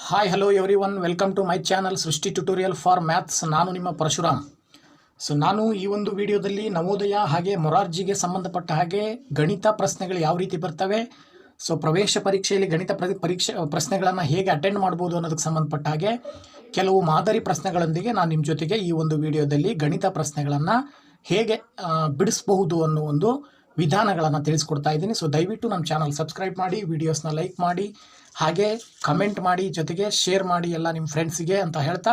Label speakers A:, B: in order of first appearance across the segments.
A: Hi hello everyone welcome to my channel Srishti tutorial for maths. ನಾನು ನಿಮ್ಮ ಪರಶುರಾಮ್. ನಾನು ಈ ಒಂದು ವಿಡಿಯೋದಲ್ಲಿ ನವೋದಯ ಹಾಗೆ ಮೊರಾರ್ಜಿಗೆ ಸಂಬಂಧಪಟ್ಟ ಹಾಗೆ ಗಣಿತ ಪ್ರಶ್ನೆಗಳು ಯಾವ ರೀತಿ ಬರ್ತವೆ, ಪ್ರವೇಶ ಪರೀಕ್ಷೆಯಲ್ಲಿ ಗಣಿತ ಪ್ರಶ್ನೆಗಳನ್ನು ಹೇಗೆ ಅಟೆಂಡ್ ಮಾಡ್ಬೋದು ಅನ್ನೋದಕ್ಕೆ ಸಂಬಂಧಪಟ್ಟ ಹಾಗೆ ಕೆಲವು ಮಾದರಿ ಪ್ರಶ್ನೆಗಳೊಂದಿಗೆ ನಾನು ನಿಮ್ಮ ಜೊತೆಗೆ ಈ ಒಂದು ವಿಡಿಯೋದಲ್ಲಿ ಗಣಿತ ಪ್ರಶ್ನೆಗಳನ್ನು ಹೇಗೆ ಬಿಡಿಸಬಹುದು ಅನ್ನೋ ಒಂದು ವಿಧಾನಗಳನ್ನು ತಿಳಿಸ್ಕೊಡ್ತಾ ಇದ್ದೀನಿ. ದಯವಿಟ್ಟು ನಮ್ಮ ಚಾನಲ್ ಸಬ್ಸ್ಕ್ರೈಬ್ ಮಾಡಿ, ವಿಡಿಯೋಸ್ನ ಲೈಕ್ ಮಾಡಿ, ಹಾಗೆ ಕಮೆಂಟ್ ಮಾಡಿ, ಜೊತೆಗೆ ಶೇರ್ ಮಾಡಿ ಎಲ್ಲ ನಿಮ್ಮ ಫ್ರೆಂಡ್ಸಿಗೆ ಅಂತ ಹೇಳ್ತಾ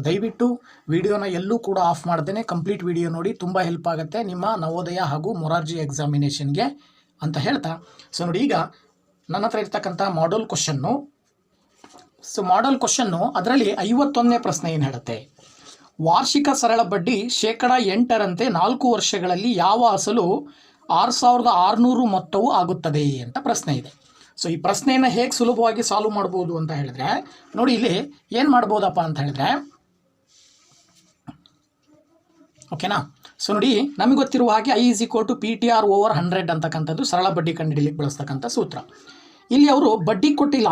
A: ದಯವಿಟ್ಟು ವಿಡಿಯೋನ ಎಲ್ಲೂ ಕೂಡ ಆಫ್ ಮಾಡ್ದೇನೆ ಕಂಪ್ಲೀಟ್ ವಿಡಿಯೋ ನೋಡಿ, ತುಂಬ ಹೆಲ್ಪ್ ಆಗುತ್ತೆ ನಿಮ್ಮ ನವೋದಯ ಹಾಗೂ ಮೊರಾರ್ಜಿ ಎಕ್ಸಾಮಿನೇಷನ್ಗೆ ಅಂತ ಹೇಳ್ತಾ ನೋಡಿ, ಈಗ ನನ್ನ ಹತ್ರ ಇರ್ತಕ್ಕಂಥ ಮಾಡಲ್ ಕ್ವಶನ್ನು. ಮಾಡಲ್ ಕ್ವಶನ್ನು ಅದರಲ್ಲಿ 51ನೇ ಪ್ರಶ್ನೆ ಏನು ಹೇಳುತ್ತೆ, ವಾರ್ಷಿಕ ಸರಳ ಬಡ್ಡಿ 8% 4 ವರ್ಷಗಳಲ್ಲಿ ಯಾವ ಅಸಲು 6600 ಮೊತ್ತವು ಆಗುತ್ತದೆ ಅಂತ ಪ್ರಶ್ನೆ ಇದೆ. ಈ ಪ್ರಶ್ನೆಯನ್ನು ಹೇಗೆ ಸುಲಭವಾಗಿ ಸಾಲ್ವ್ ಮಾಡ್ಬೋದು ಅಂತ ಹೇಳಿದ್ರೆ ನೋಡಿ, ಇಲ್ಲಿ ಏನು ಮಾಡ್ಬೋದಪ್ಪ ಅಂತ ಹೇಳಿದ್ರೆ ಓಕೆನಾ. ನೋಡಿ, ನಮಗೆ ಗೊತ್ತಿರುವ ಹಾಗೆ I = PTR/100 ಅಂತಕ್ಕಂಥದ್ದು ಸರಳ ಬಡ್ಡಿ ಕಂಡುಹಿಡಿಯಲಿಕ್ಕೆ ಬಳಸ್ತಕ್ಕಂಥ ಸೂತ್ರ. ಇಲ್ಲಿ ಅವರು ಬಡ್ಡಿ ಕೊಟ್ಟಿಲ್ಲ,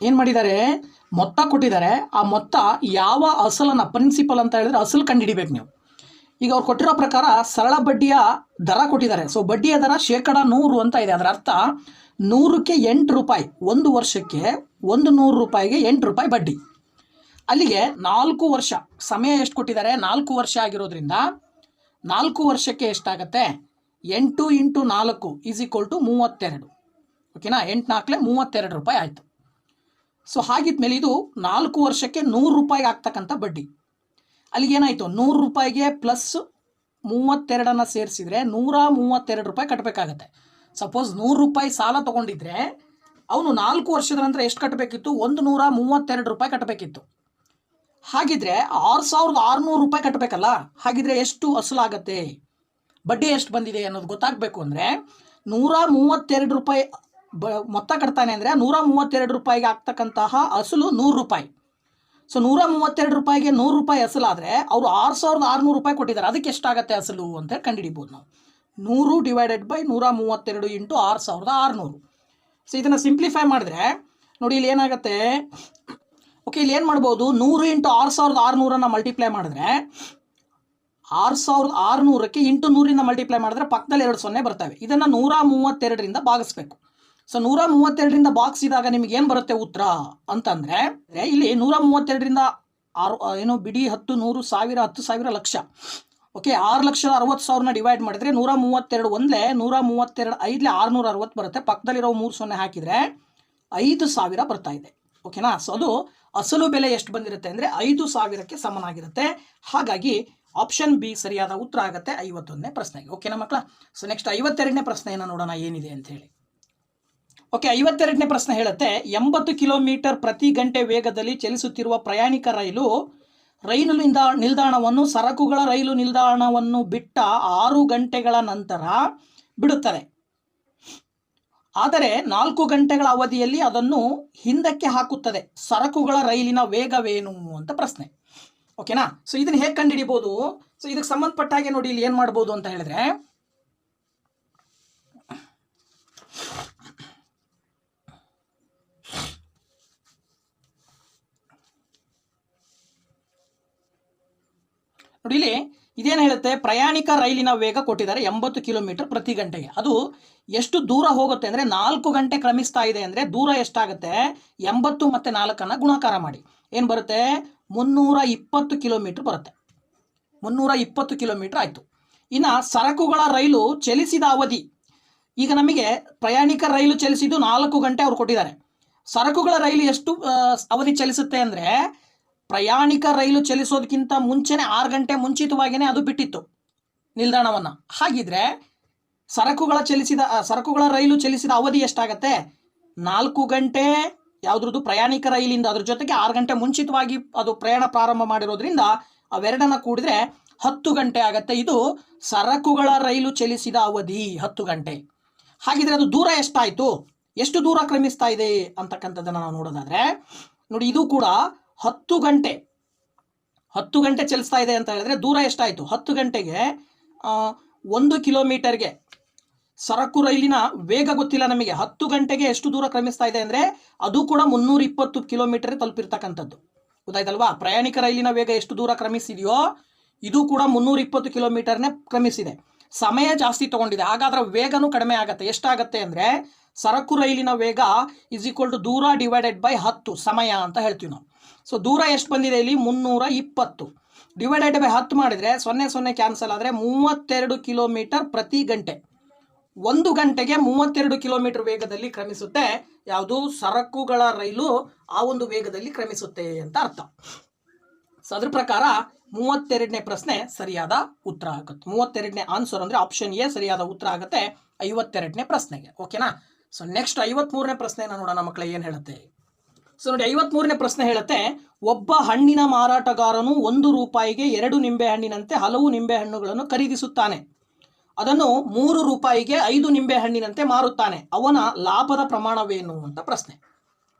A: ಏನು ಮಾಡಿದ್ದಾರೆ, ಮೊತ್ತ ಕೊಟ್ಟಿದ್ದಾರೆ. ಆ ಮೊತ್ತ ಯಾವ ಅಸಲನ್ನು, ಪ್ರಿನ್ಸಿಪಲ್ ಅಂತ ಹೇಳಿದ್ರೆ ಅಸಲು ಕಂಡುಹಿಡಿಬೇಕು ನೀವು. ಈಗ ಅವ್ರು ಕೊಟ್ಟಿರೋ ಪ್ರಕಾರ ಸರಳ ಬಡ್ಡಿಯ ದರ ಕೊಟ್ಟಿದ್ದಾರೆ. ಬಡ್ಡಿಯ ದರ 100% ಅಂತ ಇದೆ. ಅದರ ಅರ್ಥ 100ಕ್ಕೆ 8 ರೂಪಾಯಿ, ಒಂದು ವರ್ಷಕ್ಕೆ 100 ರೂಪಾಯಿಗೆ 8 ರೂಪಾಯಿ ಬಡ್ಡಿ. ಅಲ್ಲಿಗೆ 4 ವರ್ಷ ಸಮಯ ಎಷ್ಟು ಕೊಟ್ಟಿದ್ದಾರೆ, 4 ವರ್ಷ ಆಗಿರೋದ್ರಿಂದ 4 ವರ್ಷಕ್ಕೆ ಎಷ್ಟಾಗುತ್ತೆ, 8 × 4 = 32. ಓಕೆನಾ, 8 × 4 32 ರೂಪಾಯಿ ಆಯಿತು. ಹಾಗಿದ್ಮೇಲೆ ಇದು 4 ವರ್ಷಕ್ಕೆ 100 ರೂಪಾಯಿ ಆಗ್ತಕ್ಕಂಥ ಬಡ್ಡಿ. ಅಲ್ಲಿಗೆ ಏನಾಯಿತು, 100 ರೂಪಾಯಿಗೆ ಪ್ಲಸ್ 32 ಸೇರಿಸಿದರೆ 132 ರೂಪಾಯಿ ಕಟ್ಟಬೇಕಾಗತ್ತೆ. ಸಪೋಸ್ 100 ರೂಪಾಯಿ ಸಾಲ ತೊಗೊಂಡಿದ್ರೆ ಅವನು 4 ವರ್ಷದ ನಂತರ ಎಷ್ಟು ಕಟ್ಟಬೇಕಿತ್ತು, 132 ರೂಪಾಯಿ ಕಟ್ಟಬೇಕಿತ್ತು. ಹಾಗಿದ್ರೆ 6600 ರೂಪಾಯಿ ಕಟ್ಟಬೇಕಲ್ಲ. ಹಾಗಿದ್ರೆ ಎಷ್ಟು ಅಸಲಾಗತ್ತೆ, ಬಡ್ಡಿ ಎಷ್ಟು ಬಂದಿದೆ ಅನ್ನೋದು ಗೊತ್ತಾಗಬೇಕು ಅಂದರೆ 132 ರೂಪಾಯಿ ಮೊತ್ತ ಕಟ್ತಾನೆ ಅಂದರೆ 132 ರೂಪಾಯಿಗೆ ಆಗ್ತಕ್ಕಂತಹ ಅಸಲು 100 ರೂಪಾಯಿ. 132 ರೂಪಾಯಿಗೆ 100 ರೂಪಾಯಿ ಅಸಲಾದರೆ ಅವರು 6600 ರೂಪಾಯಿ ಕೊಟ್ಟಿದ್ದಾರೆ. ಅದಕ್ಕೆ ಎಷ್ಟಾಗತ್ತೆ ಅಸಲು ಅಂತ ಕಂಡುಹಿಡಿಬೋದು ನಾವು. 100 / 132 × 6600. ಇದನ್ನು ಸಿಂಪ್ಲಿಫೈ ಮಾಡಿದ್ರೆ ನೋಡಿ, ಇಲ್ಲಿ ಏನಾಗುತ್ತೆ, ಓಕೆ, ಇಲ್ಲಿ ಏನು ಮಾಡ್ಬೋದು, 100 × 6600 ಮಲ್ಟಿಪ್ಲೈ ಮಾಡಿದ್ರೆ 6600ಕ್ಕೆ × 100 ಮಲ್ಟಿಪ್ಲೈ ಮಾಡಿದ್ರೆ ಪಕ್ಕದಲ್ಲಿ 2 0 ಬರ್ತವೆ. ಇದನ್ನು 132ರಿಂದ ಭಾಗಿಸ್ಬೇಕು. 132ರಿಂದ ಭಾಗಿಸಿದಾಗ ನಿಮ್ಗೆ ಏನು ಬರುತ್ತೆ ಉತ್ತರ ಅಂತಂದರೆ, ಇಲ್ಲಿ 132ರಿಂದ ಏನು ಬಿಡಿ 10 100 1000 10,000 ಲಕ್ಷ. ಓಕೆ, 6,60,000 ಡಿವೈಡ್ ಮಾಡಿದರೆ 132 ಒಂದೇ 132 5 660 ಬರುತ್ತೆ. ಪಕ್ಕದಲ್ಲಿರೋ 3 0 ಹಾಕಿದರೆ 5,000 ಬರ್ತಾ ಇದೆ. ಓಕೆನಾ. ಅದು ಅಸಲು ಬೆಲೆ ಎಷ್ಟು ಬಂದಿರುತ್ತೆ ಅಂದರೆ 5,000ಕ್ಕೆ ಸಮನಾಗಿರುತ್ತೆ. ಹಾಗಾಗಿ ಆಪ್ಷನ್ ಬಿ ಸರಿಯಾದ ಉತ್ತರ ಆಗುತ್ತೆ 51ನೇ ಪ್ರಶ್ನೆಗೆ. ಓಕೆನಾ ಮಕ್ಕಳ. ನೆಕ್ಸ್ಟ್ 52ನೇ ಪ್ರಶ್ನೆಯನ್ನು ನೋಡೋಣ ಏನಿದೆ ಅಂತ ಹೇಳಿ. ಓಕೆ, 52ನೇ ಪ್ರಶ್ನೆ ಹೇಳುತ್ತೆ, 80 ಕಿಲೋಮೀಟರ್ ಪ್ರತಿ ಗಂಟೆ ವೇಗದಲ್ಲಿ ಚಲಿಸುತ್ತಿರುವ ಪ್ರಯಾಣಿಕ ರೈಲು ನಿಲ್ದಾಣವನ್ನು ಸರಕುಗಳ ರೈಲು ನಿಲ್ದಾಣವನ್ನು ಬಿಟ್ಟ 6 ಗಂಟೆಗಳ ನಂತರ ಬಿಡುತ್ತದೆ. ಆದರೆ 4 ಗಂಟೆಗಳ ಅವಧಿಯಲ್ಲಿ ಅದನ್ನು ಹಿಂದಕ್ಕೆ ಹಾಕುತ್ತದೆ. ಸರಕುಗಳ ರೈಲಿನ ವೇಗವೇನು ಅಂತ ಪ್ರಶ್ನೆ. ಓಕೆನಾ. ಇದನ್ನು ಹೇಗೆ ಕಂಡುಹಿಡಿಬೋದು, ಇದಕ್ಕೆ ಸಂಬಂಧಪಟ್ಟ ಹಾಗೆ ನೋಡಿ, ಇಲ್ಲಿ ಏನು ಮಾಡ್ಬೋದು ಅಂತ ಹೇಳಿದ್ರೆ ನೋಡಿ, ಇಲ್ಲಿ ಇದೇನು ಹೇಳುತ್ತೆ, ಪ್ರಯಾಣಿಕ ರೈಲಿನ ವೇಗ ಕೊಟ್ಟಿದ್ದಾರೆ 80 ಕಿಲೋಮೀಟರ್ ಪ್ರತಿ ಗಂಟೆಗೆ. ಅದು ಎಷ್ಟು ದೂರ ಹೋಗುತ್ತೆ ಅಂದರೆ 4 ಗಂಟೆ ಕ್ರಮಿಸ್ತಾ ಇದೆ ಅಂದರೆ ದೂರ ಎಷ್ಟಾಗುತ್ತೆ, 80 ಮತ್ತು 4 ಗುಣಾಕಾರ ಮಾಡಿ ಏನು ಬರುತ್ತೆ, 320 ಕಿಲೋಮೀಟರ್ ಬರುತ್ತೆ. 320 ಕಿಲೋಮೀಟರ್ ಆಯಿತು. ಇನ್ನು ಸರಕುಗಳ ರೈಲು ಚಲಿಸಿದ ಅವಧಿ, ಈಗ ನಮಗೆ ಪ್ರಯಾಣಿಕ ರೈಲು ಚಲಿಸಿದ್ದು 4 ಗಂಟೆ ಅವ್ರು ಕೊಟ್ಟಿದ್ದಾರೆ. ಸರಕುಗಳ ರೈಲು ಎಷ್ಟು ಅವಧಿ ಚಲಿಸುತ್ತೆ ಅಂದರೆ, ಪ್ರಯಾಣಿಕ ರೈಲು ಚಲಿಸೋದಕ್ಕಿಂತ ಮುಂಚೆನೇ 6 ಗಂಟೆ ಮುಂಚಿತವಾಗಿಯೇ ಅದು ಬಿಟ್ಟಿತ್ತು ನಿಲ್ದಾಣವನ್ನು. ಹಾಗಿದ್ರೆ ಸರಕುಗಳ ರೈಲು ಚಲಿಸಿದ ಅವಧಿ ಎಷ್ಟಾಗತ್ತೆ, 4 ಗಂಟೆ ಯಾವುದ್ರದ್ದು ಪ್ರಯಾಣಿಕ ರೈಲಿಂದ, ಅದ್ರ ಜೊತೆಗೆ 6 ಗಂಟೆ ಮುಂಚಿತವಾಗಿ ಅದು ಪ್ರಯಾಣ ಪ್ರಾರಂಭ ಮಾಡಿರೋದ್ರಿಂದ ಅವೆರಡನ್ನ ಕೂಡಿದ್ರೆ 10 ಗಂಟೆ ಆಗತ್ತೆ. ಇದು ಸರಕುಗಳ ರೈಲು ಚಲಿಸಿದ ಅವಧಿ 10 ಗಂಟೆ. ಹಾಗಿದ್ರೆ ಅದು ದೂರ ಎಷ್ಟಾಯಿತು, ಎಷ್ಟು ದೂರ ಕ್ರಮಿಸ್ತಾ ಇದೆ ಅಂತಕ್ಕಂಥದ್ದನ್ನು ನಾವು ನೋಡೋದಾದರೆ ನೋಡಿ, ಇದು ಕೂಡ 10 ಗಂಟೆ ಚಲಿಸ್ತಾ ಇದೆ ಅಂತ ಹೇಳಿದ್ರೆ ದೂರ ಎಷ್ಟಾಯಿತು, 10 ಗಂಟೆಗೆ 1 ಕಿಲೋಮೀಟರ್ಗೆ ಸರಕು ರೈಲಿನ ವೇಗ ಗೊತ್ತಿಲ್ಲ ನಮಗೆ. 10 ಗಂಟೆಗೆ ಎಷ್ಟು ದೂರ ಕ್ರಮಿಸ್ತಾ ಇದೆ ಅಂದರೆ ಅದು ಕೂಡ 320 ಕಿಲೋಮೀಟರ್ ತಲುಪಿರ್ತಕ್ಕಂಥದ್ದು. ಗೊತ್ತಾಯ್ತಲ್ವಾ? ಪ್ರಯಾಣಿಕ ರೈಲಿನ ವೇಗ ಎಷ್ಟು ದೂರ ಕ್ರಮಿಸಿದೆಯೋ ಇದು ಕೂಡ 320 ಕಿಲೋಮೀಟರ್ನೇ ಕ್ರಮಿಸಿದೆ. ಸಮಯ ಜಾಸ್ತಿ ತಗೊಂಡಿದೆ, ಹಾಗಾದ್ರೆ ವೇಗನೂ ಕಡಿಮೆ ಆಗುತ್ತೆ. ಎಷ್ಟಾಗುತ್ತೆ ಅಂದರೆ ಸರಕು ರೈಲಿನ ವೇಗ = ದೂರ ಡಿವೈಡೆಡ್ ಬೈ 10 ಸಮಯ ಅಂತ ಹೇಳ್ತೀವಿ ನಾವು. ಸೊ ದೂರ ಎಷ್ಟು ಬಂದಿದೆ ಇಲ್ಲಿ? 320 ಡಿವೈಡೆಡ್ ಬೈ 10 ಮಾಡಿದರೆ 0 ಕ್ಯಾನ್ಸಲ್ ಆದರೆ 32 ಕಿಲೋಮೀಟರ್ ಪ್ರತಿ ಗಂಟೆ. 1 ಗಂಟೆಗೆ 32 ಕಿಲೋಮೀಟರ್ ವೇಗದಲ್ಲಿ ಕ್ರಮಿಸುತ್ತೆ. ಯಾವುದು? ಸರಕುಗಳ ರೈಲು ಆ ಒಂದು ವೇಗದಲ್ಲಿ ಕ್ರಮಿಸುತ್ತೆ ಅಂತ ಅರ್ಥ. ಸೊ ಅದ್ರ ಪ್ರಕಾರ 32ನೇ ಪ್ರಶ್ನೆ ಸರಿಯಾದ ಉತ್ತರ ಆಗುತ್ತೆ. 32ನೇ ಆನ್ಸರ್ ಅಂದರೆ ಆಪ್ಷನ್ ಎ ಸರಿಯಾದ ಉತ್ತರ ಆಗುತ್ತೆ 52ನೇ ಪ್ರಶ್ನೆಗೆ. ಓಕೆನಾ? ಸೊ ನೆಕ್ಸ್ಟ್ 53ನೇ ಪ್ರಶ್ನೆಯನ್ನು ನೋಡೋಣ ಮಕ್ಕಳೇ, ಏನು ಹೇಳುತ್ತೆ. ಸೊ ನೋಡಿ, 53ನೇ ಪ್ರಶ್ನೆ ಹೇಳುತ್ತೆ, ಒಬ್ಬ ಹಣ್ಣಿನ ಮಾರಾಟಗಾರನು 1 ರೂಪಾಯಿಗೆ 2 ನಿಂಬೆಹಣ್ಣಿನಂತೆ ಹಲವು ನಿಂಬೆಹಣ್ಣುಗಳನ್ನು ಖರೀದಿಸುತ್ತಾನೆ. ಅದನ್ನು 3 ರೂಪಾಯಿಗೆ 5 ನಿಂಬೆಹಣ್ಣಿನಂತೆ ಮಾರುತ್ತಾನೆ. ಅವನ ಲಾಭದ ಪ್ರಮಾಣವೇನು ಅಂತ ಪ್ರಶ್ನೆ.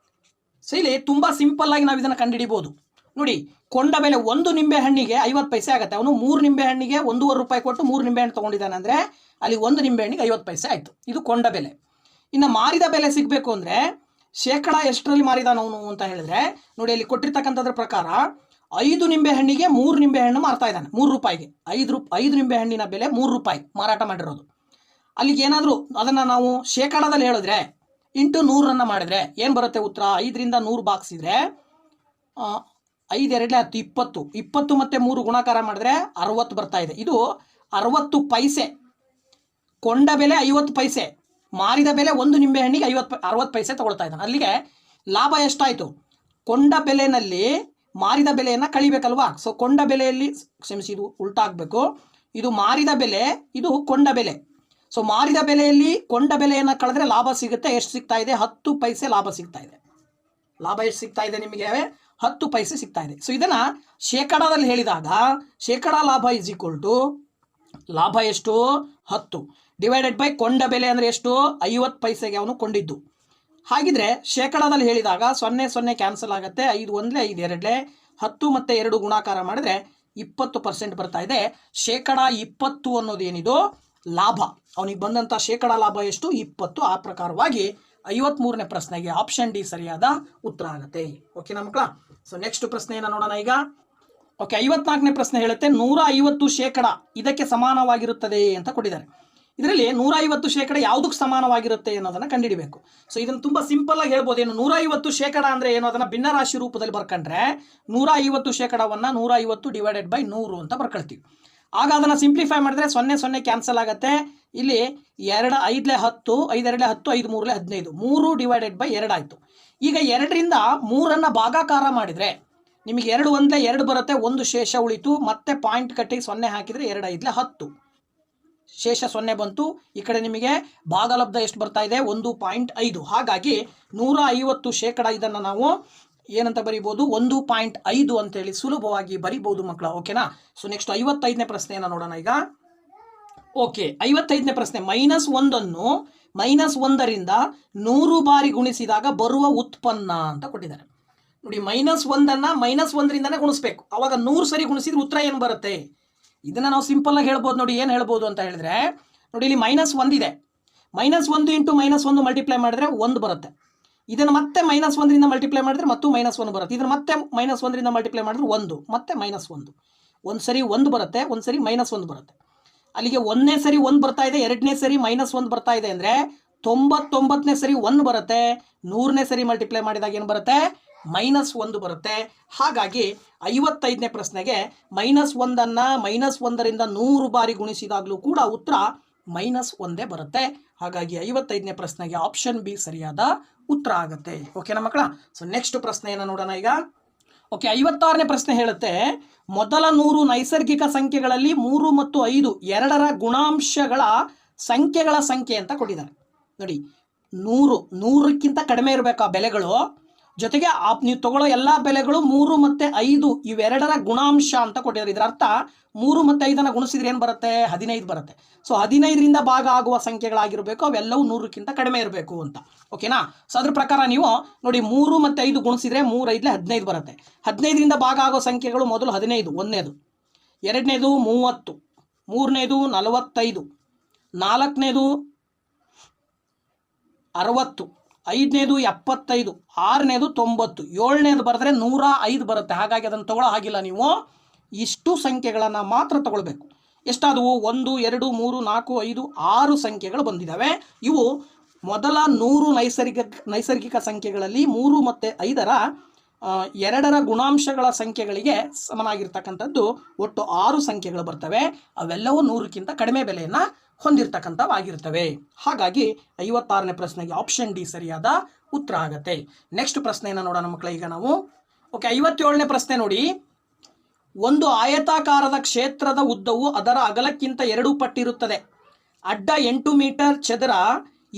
A: ಸೊ ಇಲ್ಲಿ ತುಂಬ ಸಿಂಪಲ್ ಆಗಿ ನಾವು ಇದನ್ನು ಕಂಡುಹಿಡಿಬೋದು. ನೋಡಿ, ಕೊಂಡ ಬೆಲೆ 1 ನಿಂಬೆಹಣ್ಣಿಗೆ 50 ಪೈಸೆ ಆಗುತ್ತೆ. ಅವನು 3 ನಿಂಬೆಹಣ್ಣಿಗೆ 1.5 ರೂಪಾಯಿ ಕೊಟ್ಟು 3 ನಿಂಬೆಹಣ್ಣು ತೊಗೊಂಡಿದ್ದಾನೆ ಅಂದರೆ ಅಲ್ಲಿ 1 ನಿಂಬೆಹಣ್ಣಿಗೆ 50 ಪೈಸೆ ಆಯಿತು. ಇದು ಕೊಂಡ ಬೆಲೆ. ಇನ್ನು ಮಾರಿದ ಬೆಲೆ ಸಿಗಬೇಕು ಅಂದರೆ ಶೇಕಡ ಎಷ್ಟರಲ್ಲಿ ಮಾರಿದಾನವನು ಅಂತ ಹೇಳಿದ್ರೆ ನೋಡಿ, ಅಲ್ಲಿ ಕೊಟ್ಟಿರ್ತಕ್ಕಂಥದ್ರ ಪ್ರಕಾರ 5 ನಿಂಬೆಹಣ್ಣಿಗೆ 3 ನಿಂಬೆಹಣ್ಣು ಮಾರ್ತಾ ಇದ್ದಾನೆ 3 ರೂಪಾಯಿಗೆ. 5 ನಿಂಬೆಹಣ್ಣಿನ ಬೆಲೆ 3 ರೂಪಾಯಿ ಮಾರಾಟ ಮಾಡಿರೋದು. ಅಲ್ಲಿಗೆ ಏನಾದರೂ ಅದನ್ನು ನಾವು ಶೇಕಡದಲ್ಲಿ ಹೇಳಿದ್ರೆ ಇಂಟು 100 ಮಾಡಿದ್ರೆ ಏನು ಬರುತ್ತೆ ಉತ್ತರ? 5ರಿಂದ 100 ಬಾಗಿಸಿದ್ರೆ 5 2 10 20 20 ಮತ್ತು 3 ಗುಣಾಕಾರ ಮಾಡಿದ್ರೆ 60 ಬರ್ತಾ ಇದೆ. ಇದು 60 ಪೈಸೆ. ಕೊಂಡ ಬೆಲೆ 50 ಪೈಸೆ, ಮಾರಿದ ಬೆಲೆ 1 ನಿಂಬೆಹಣ್ಣಿಗೆ 60 ಪೈಸೆ ತಗೊಳ್ತಾ ಇದ್ದಾನೆ. ಅಲ್ಲಿಗೆ ಲಾಭ ಎಷ್ಟಾಯಿತು? ಕೊಂಡ ಬೆಲೆಯಲ್ಲಿ ಮಾರಿದ ಬೆಲೆಯನ್ನು ಕಳಿಬೇಕಲ್ವಾ? ಸೊ ಕೊಂಡ ಬೆಲೆಯಲ್ಲಿ ಕ್ಷಮಿಸಿ, ಇದು ಉಲ್ಟಾ ಆಗಬೇಕು. ಇದು ಮಾರಿದ ಬೆಲೆ, ಇದು ಕೊಂಡ ಬೆಲೆ. ಸೊ ಮಾರಿದ ಬೆಲೆಯಲ್ಲಿ ಕೊಂಡ ಬೆಲೆಯನ್ನು ಕಳೆದ್ರೆ ಲಾಭ ಸಿಗುತ್ತೆ. ಎಷ್ಟು ಸಿಗ್ತಾ ಇದೆ? 10 ಪೈಸೆ ಲಾಭ ಸಿಗ್ತಾ ಇದೆ. ಲಾಭ ಎಷ್ಟು ಸಿಗ್ತಾ ಇದೆ ನಿಮಗೆ? 10 ಪೈಸೆ ಸಿಗ್ತಾ ಇದೆ. ಸೊ ಇದನ್ನು ಶೇಕಡಾದಲ್ಲಿ ಹೇಳಿದಾಗ ಶೇಕಡ ಲಾಭ ಲಾಭ ಎಷ್ಟು? 10 ಡಿವೈಡೆಡ್ ಬೈ ಕೊಂಡ ಬೆಲೆ ಅಂದರೆ ಎಷ್ಟು? 50 ಪೈಸೆಗೆ ಅವನು ಕೊಂಡಿದ್ದು. ಹಾಗಿದ್ರೆ ಶೇಕಡಾದಲ್ಲಿ ಹೇಳಿದಾಗ 0 ಕ್ಯಾನ್ಸಲ್ ಆಗುತ್ತೆ. 5 1 5 2 10 ಮತ್ತು 2 ಗುಣಾಕಾರ ಮಾಡಿದ್ರೆ 20% ಬರ್ತಾ ಇದೆ. ಶೇಕಡ 20 ಅನ್ನೋದು ಏನಿದು ಲಾಭ. ಅವನಿಗೆ ಬಂದಂಥ ಶೇಕಡ ಲಾಭ ಎಷ್ಟು? 20. ಆ ಪ್ರಕಾರವಾಗಿ 53ನೇ ಪ್ರಶ್ನೆಗೆ ಆಪ್ಷನ್ ಡಿ ಸರಿಯಾದ ಉತ್ತರ ಆಗುತ್ತೆ. ಓಕೆನಾ ಮಕ್ಕಳ? ಸೊ ನೆಕ್ಸ್ಟ್ ಪ್ರಶ್ನೆಯನ್ನು ನೋಡೋಣ ಈಗ. ಓಕೆ, 54ನೇ ಪ್ರಶ್ನೆ ಹೇಳುತ್ತೆ, 150 ಶೇಕಡ ಇದಕ್ಕೆ ಸಮಾನವಾಗಿರುತ್ತದೆ ಅಂತ ಕೊಟ್ಟಿದ್ದಾರೆ. ಇದರಲ್ಲಿ 150 ಶೇಕಡ ಯಾವುದಕ್ಕೆ ಸಮಾನವಾಗಿರುತ್ತೆ ಅನ್ನೋದನ್ನು ಕಂಡುಹಿಡಿಬೇಕು. ಸೊ ಇದನ್ನು ತುಂಬ ಸಿಂಪಲ್ ಆಗಿ ಹೇಳ್ಬೋದು. ಏನು 150 ಶೇಕಡ ಅಂದರೆ ಏನು? ಅದನ್ನು ಭಿನ್ನರಾಶಿ ರೂಪದಲ್ಲಿ ಬರ್ಕೊಂಡ್ರೆ 150 ಶೇಕಡವನ್ನು 150 ಡಿವೈಡೆಡ್ ಬೈ 100 ಅಂತ ಬರ್ಕೊಳ್ತೀವಿ. ಆಗ ಅದನ್ನು ಸಿಂಪ್ಲಿಫೈ ಮಾಡಿದ್ರೆ 0 ಕ್ಯಾನ್ಸಲ್ ಆಗುತ್ತೆ. ಇಲ್ಲಿ 2 5 10 5 2 10 5 3 15 3 ಡಿವೈಡೆಡ್ ಬೈ 2 ಆಯಿತು. ಈಗ 2ರಿಂದ 3 ಭಾಗಾಕಾರ ಮಾಡಿದರೆ ನಿಮಗೆ 2 1 2 ಬರುತ್ತೆ. 1 ಶೇಷ ಉಳಿತು. ಮತ್ತೆ ಪಾಯಿಂಟ್ ಕಟ್ಟಿ 0 ಹಾಕಿದರೆ 2 5 10 ಶೇಷ 0 ಬಂತು. ಈ ಕಡೆ ನಿಮಗೆ ಭಾಗಲಬ್ಧ ಎಷ್ಟು ಬರ್ತಾ ಇದೆ? 1.5. ಹಾಗಾಗಿ 150 ಶೇಕಡ ಇದನ್ನು ನಾವು ಏನಂತ ಬರಿಬೋದು? 1.5 ಅಂತೇಳಿ ಸುಲಭವಾಗಿ ಬರಿಬೋದು ಮಕ್ಕಳ. ಓಕೆನಾ? ಸೊ ನೆಕ್ಸ್ಟ್ 55ನೇ ಪ್ರಶ್ನೆಯನ್ನು ನೋಡೋಣ ಈಗ. ಓಕೆ, 55ನೇ ಪ್ರಶ್ನೆ, -1 -1ರಿಂದ 100 ಬಾರಿ ಗುಣಿಸಿದಾಗ ಬರುವ ಉತ್ಪನ್ನ ಅಂತ ಕೊಟ್ಟಿದ್ದಾರೆ. ನೋಡಿ, -1 -1ರಿಂದನೇ ಗುಣಿಸ್ಬೇಕು. ಅವಾಗ 100 ಸರಿ ಗುಣಿಸಿದ್ರೆ ಉತ್ತರ ಏನು ಬರುತ್ತೆ? ಇದನ್ನು ನಾವು ಸಿಂಪಲ್ ಆಗಿ ಹೇಳ್ಬೋದು. ನೋಡಿ, ಏನು ಹೇಳ್ಬೋದು ಅಂತ ಹೇಳಿದ್ರೆ ನೋಡಿ, ಇಲ್ಲಿ -1 ಇದೆ. -1 ಇಂಟು -1 ಮಲ್ಟಿಪ್ಲೈ ಮಾಡಿದ್ರೆ 1 ಬರುತ್ತೆ. ಇದನ್ನು ಮತ್ತೆ -1ರಿಂದ ಮಲ್ಟಿಪ್ಲೈ ಮಾಡಿದ್ರೆ ಮತ್ತು -1 ಬರುತ್ತೆ. ಇದನ್ನು ಮತ್ತೆ -1ರಿಂದ ಮಲ್ಟಿಪ್ಲೈ ಮಾಡಿದ್ರೆ 1 ಮತ್ತೆ -1. ಒಂದು ಸರಿ 1 ಬರುತ್ತೆ, ಒಂದು ಸರಿ -1 ಬರುತ್ತೆ. ಅಲ್ಲಿಗೆ 1ನೇ ಸರಿ 1 ಬರ್ತಾ ಇದೆ, 2ನೇ ಸರಿ -1 ಬರ್ತಾ ಇದೆ ಅಂದರೆ 99ನೇ ಸರಿ 1 ಬರುತ್ತೆ. 100ನೇ ಸರಿ ಮಲ್ಟಿಪ್ಲೈ ಮಾಡಿದಾಗ ಏನು ಬರುತ್ತೆ? -1 ಬರುತ್ತೆ. ಹಾಗಾಗಿ 55ನೇ ಪ್ರಶ್ನೆಗೆ -1 -1ರಿಂದ 100 ಬಾರಿ ಗುಣಿಸಿದಾಗಲೂ ಕೂಡ ಉತ್ತರ -1 ಬರುತ್ತೆ. ಹಾಗಾಗಿ 55ನೇ ಪ್ರಶ್ನೆಗೆ ಆಪ್ಷನ್ ಬಿ ಸರಿಯಾದ ಉತ್ತರ ಆಗುತ್ತೆ. ಓಕೆನಾ ಮಕ್ಕಳ? ಸೊ ನೆಕ್ಸ್ಟ್ ಪ್ರಶ್ನೆಯನ್ನು ನೋಡೋಣ ಈಗ. ಓಕೆ, 56ನೇ ಪ್ರಶ್ನೆ ಹೇಳುತ್ತೆ, ಮೊದಲ 100 ನೈಸರ್ಗಿಕ ಸಂಖ್ಯೆಗಳಲ್ಲಿ 3 ಮತ್ತು 5 ಎರಡರ ಗುಣಾಂಶಗಳ ಸಂಖ್ಯೆಗಳ ಸಂಖ್ಯೆ ಅಂತ ಕೊಟ್ಟಿದ್ದಾರೆ. ನೋಡಿ, 100ಕ್ಕಿಂತ ಕಡಿಮೆ ಇರಬೇಕು ಆ ಬೆಲೆಗಳು. ಜೊತೆಗೆ ನೀವು ತಗೊಳ್ಳೋ ಎಲ್ಲ ಬೆಲೆಗಳು 3 ಮತ್ತು 5 ಇವೆರಡರ ಗುಣಾಂಶ ಅಂತ ಕೊಟ್ಟಿದ್ದಾರೆ. ಇದರ ಅರ್ಥ 3 ಮತ್ತು 5 ಗುಣಿಸಿದ್ರೆ ಏನು ಬರುತ್ತೆ? 15 ಬರುತ್ತೆ. ಸೊ 15ರಿಂದ ಭಾಗ ಆಗುವ ಸಂಖ್ಯೆಗಳಾಗಿರಬೇಕು, ಅವೆಲ್ಲವೂ 100ಕ್ಕಿಂತ ಕಡಿಮೆ ಇರಬೇಕು ಅಂತ. ಓಕೆನಾ? ಸೊ ಅದ್ರ ಪ್ರಕಾರ ನೀವು ನೋಡಿ, 3 ಮತ್ತು 5 ಗುಣಿಸಿದ್ರೆ 3 5 15 ಬರುತ್ತೆ. 15ರಿಂದ ಭಾಗ ಆಗೋ ಸಂಖ್ಯೆಗಳು ಮೊದಲು 15, 1ನೇದು, 2ನೇದು 30, 3ನೇದು 45, 4ನೇದು 60, ಐದನೇದು 75, ಆರನೇದು 90, ಏಳನೇದು ಬರೆದ್ರೆ 105 ಬರುತ್ತೆ. ಹಾಗಾಗಿ ಅದನ್ನು ತಗೊಳ್ಳೋ ಹಾಗಿಲ್ಲ. ನೀವು ಇಷ್ಟು ಸಂಖ್ಯೆಗಳನ್ನು ಮಾತ್ರ ತಗೊಳ್ಬೇಕು. ಎಷ್ಟಾದವು? 1, 2, 3, 4, 5, 6 ಸಂಖ್ಯೆಗಳು ಬಂದಿದ್ದಾವೆ. ಇವು ಮೊದಲ 100 ನೈಸರ್ಗಿಕ ಸಂಖ್ಯೆಗಳಲ್ಲಿ 3 ಮತ್ತು 5ರ ಎರಡರ ಗುಣಾಂಶಗಳ ಸಂಖ್ಯೆಗಳಿಗೆ ಸಮನಾಗಿರ್ತಕ್ಕಂಥದ್ದು ಒಟ್ಟು 6 ಸಂಖ್ಯೆಗಳು ಬರ್ತವೆ. ಅವೆಲ್ಲವೂ 100ಕ್ಕಿಂತ ಕಡಿಮೆ ಬೆಲೆಯನ್ನು ಹೊಂದಿರತಕ್ಕಂಥವಾಗಿರ್ತವೆ. ಹಾಗಾಗಿ 56ನೇ ಪ್ರಶ್ನೆಗೆ ಆಪ್ಷನ್ ಡಿ ಸರಿಯಾದ ಉತ್ತರ ಆಗುತ್ತೆ. ನೆಕ್ಸ್ಟ್ ಪ್ರಶ್ನೆಯನ್ನು ನೋಡೋಣ ಮಕ್ಕಳ. ಈಗ ನಾವು 57ನೇ ಪ್ರಶ್ನೆ ನೋಡಿ. ಒಂದು ಆಯತಾಕಾರದ ಕ್ಷೇತ್ರದ ಉದ್ದವು ಅದರ ಅಗಲಕ್ಕಿಂತ 2 ಪಟ್ಟಿರುತ್ತದೆ. ಅಡ್ಡ 8 ಮೀಟರ್, ಚದರ